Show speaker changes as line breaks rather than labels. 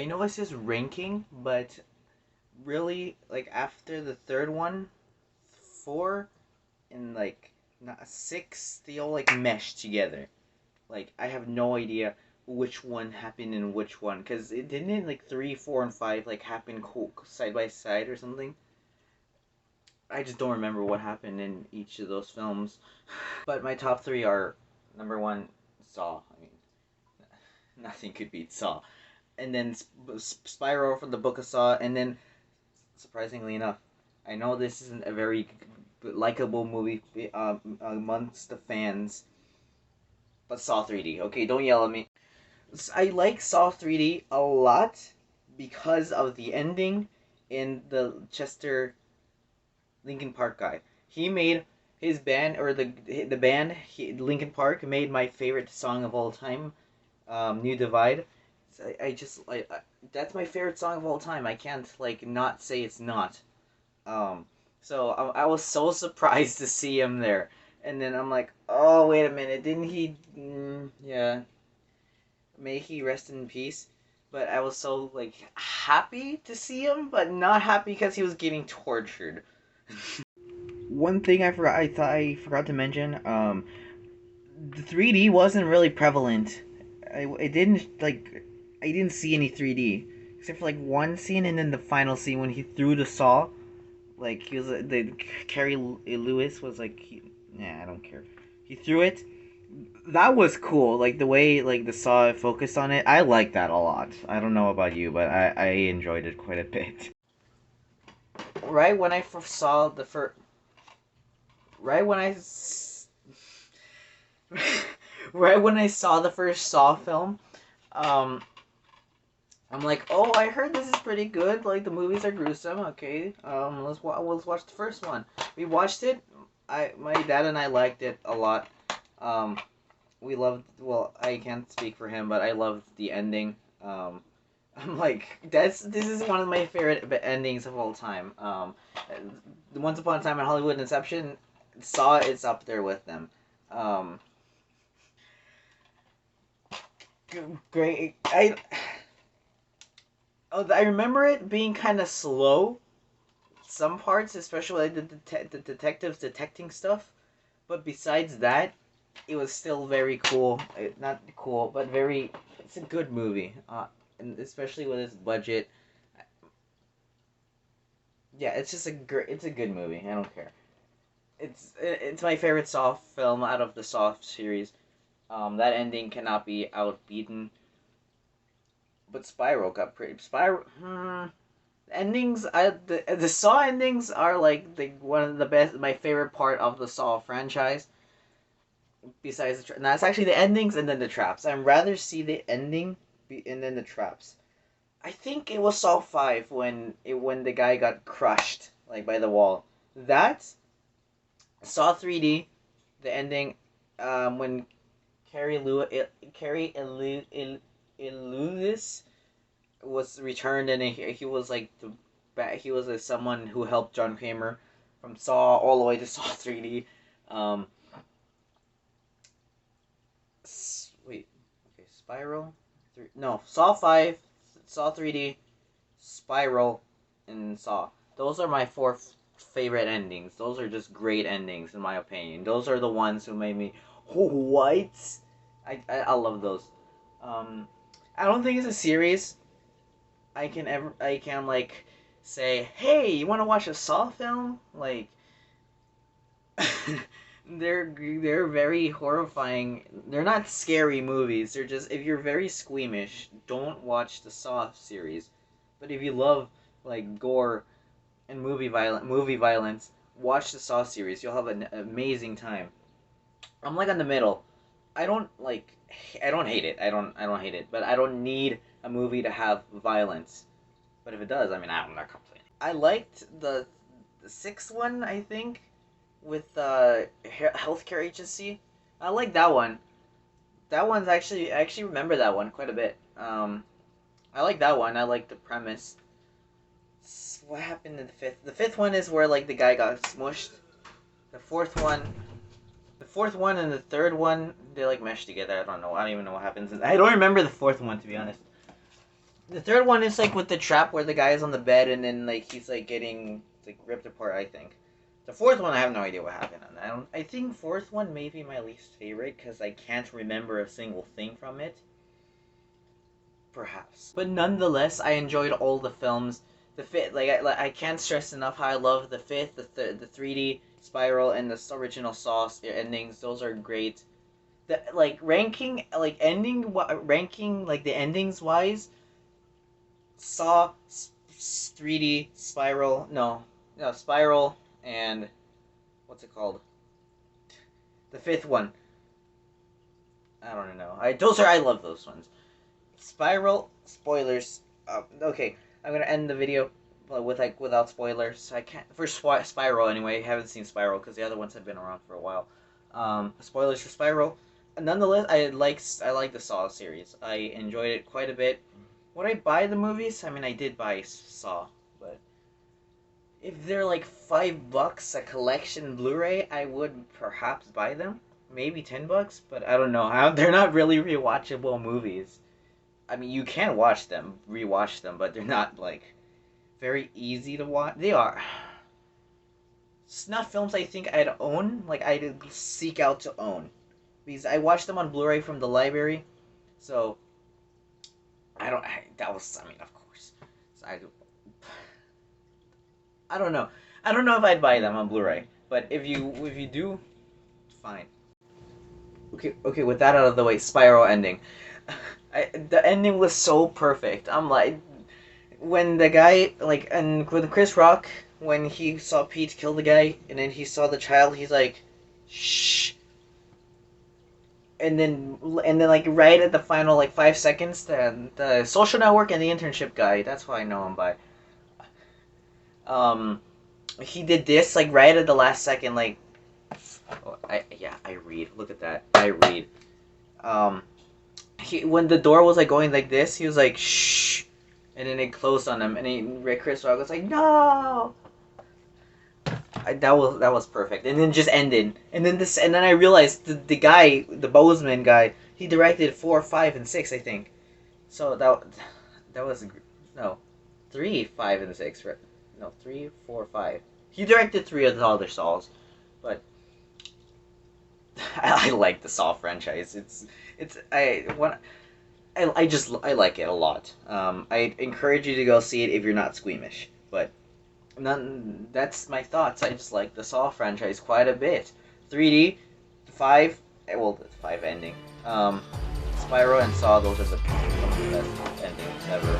I know it's just ranking, but really, like after the third one, four and like not six, they all like mesh together. Like I have no idea which one happened in which one because it didn't like three, four, and five like happen side by side or something. I just don't remember what happened in each of those films. But my top three are number one, Saw. I mean, nothing could beat Saw. And then Spyro from the Book of Saw, and then surprisingly enough, I know this isn't a very likable movie amongst the fans, but Saw 3D. Okay, don't yell at me. I like Saw 3D a lot because of the ending in the Chester Linkin Park guy. He made his band or the band Linkin Park made my favorite song of all time, New Divide. So I just like that's my favorite song of all time. I can't like not say it's not. Um, so I was so surprised to see him there, and then I'm like, oh wait a minute, didn't he? Yeah, may he rest in peace. But I was so like happy to see him, but not happy because he was getting tortured. One thing I thought I forgot to mention, the 3D wasn't really prevalent. It didn't like I didn't see any 3D except for like one scene and then the final scene when he threw the saw. Like he was the Carrie Lewis was like, I don't care. He threw it. That was cool. Like the way like the saw focused on it. I like that a lot. I don't know about you, but I enjoyed it quite a bit. Right when I first saw the first, right when I right when I saw the first Saw film, um, I'm like, oh, I heard this is pretty good. Like the movies are gruesome. Okay, let's watch the first one. We watched it. My dad and I liked it a lot. Um, we loved. Well, I can't speak for him, but I loved the ending. I'm like, this is one of my favorite endings of all time. The Once Upon a Time in Hollywood, Inception, Saw is up there with them. Um, great. I remember it being kind of slow. Some parts, especially like the detectives detecting stuff. But besides that, it was still very cool. Not cool, but very. It's a good movie. And especially with its budget. Yeah, it's just a great. It's a good movie. I don't care. It's my favorite Saw film out of the Saw series. That ending cannot be outbeaten. But Spyro got pretty. Spyro. Endings. The Saw endings are like the one of the best. My favorite part of the Saw franchise. Besides and that's actually the endings and then the traps. I'd rather see the ending and then the traps. I think it was Saw 5 when the guy got crushed like by the wall. That Saw 3D, the ending, when Carrie Eludis was returned and he was like he was someone who helped John Kramer from Saw all the way to Saw 3D. Um, wait, okay, Spiral, no Saw 5, Saw 3D, Spiral, and Saw. Those are my four favorite endings. Those are just great endings in my opinion. Those are the ones who made me, oh, what? I love those. Um, I don't think it's a series I can like say, hey, you want to watch a Saw film? Like, they're very horrifying. They're not scary movies. They're just if you're very squeamish, don't watch the Saw series. But if you love like gore and movie violence, watch the Saw series. You'll have an amazing time. I'm like in the middle. I don't like. I don't hate it. I don't hate it. But I don't need a movie to have violence. But if it does, I mean, I'm not complaining. I liked the sixth one. I think with healthcare agency. I like that one. That one's actually I actually remember that one quite a bit. I like that one. I like the premise. What happened in the fifth? The fifth one is where like the guy got smushed. The fourth one, the fourth one and the third one, they like mesh together. I don't know. I don't even know what happens. I don't remember the fourth one to be honest. The third one is like with the trap where the guy is on the bed and then like he's like getting like ripped apart. I think. The fourth one, I have no idea what happened on. I think fourth one may be my least favorite because I can't remember a single thing from it. Perhaps, but nonetheless, I enjoyed all the films. The fifth, I can't stress enough how I love the fifth, the 3D Spiral, and the original Saw endings. Those are great. The ranking like the endings wise. Saw 3D Spiral, no Spiral, and what's it called? The fifth one. I don't know. I love those ones. Spiral spoilers. Okay, I'm gonna end the video with without spoilers. I can't for Spiral anyway. I haven't seen Spiral because the other ones have been around for a while. Spoilers for Spiral. Nonetheless, I like the Saw series. I enjoyed it quite a bit. Would I buy the movies? I mean, I did buy Saw, but if they're like $5 a collection Blu-ray, I would perhaps buy them. Maybe $10, but I don't know how. They're not really rewatchable movies. I mean, you can watch them, rewatch them, but they're not like very easy to watch. They are. It's not films I think I'd own. Like I'd seek out to own, because I watched them on Blu-ray from the library, so that was, I mean, of course. So I don't know. I don't know if I'd buy them on Blu-ray, but if you do, fine. Okay. With that out of the way, Spiral ending. The ending was so perfect. I'm like, when the guy and with Chris Rock, when he saw Pete kill the guy, and then he saw the child, he's like, shh. And then like right at the final 5 seconds, the Social Network and the Internship guy, that's why I know him by. He did this right at the last second, I read. Look at that, I read. When the door was going like this, he was like shh, and then it closed on him, and Chris Rock was like no. That was perfect, and then just ended, and then I realized the guy, the Bozeman guy, he directed 4, 5, and 6, I think. So that was no, 3, 5, and 6. No, 3, 4, 5. He directed 3 of the other Saws, but I like the Saw franchise. I like it a lot. I encourage you to go see it if you're not squeamish, but. That's my thoughts. I just like the Saw franchise quite a bit. 3D, 5, well, the 5 ending. Spyro and Saw, those are some of the best endings ever.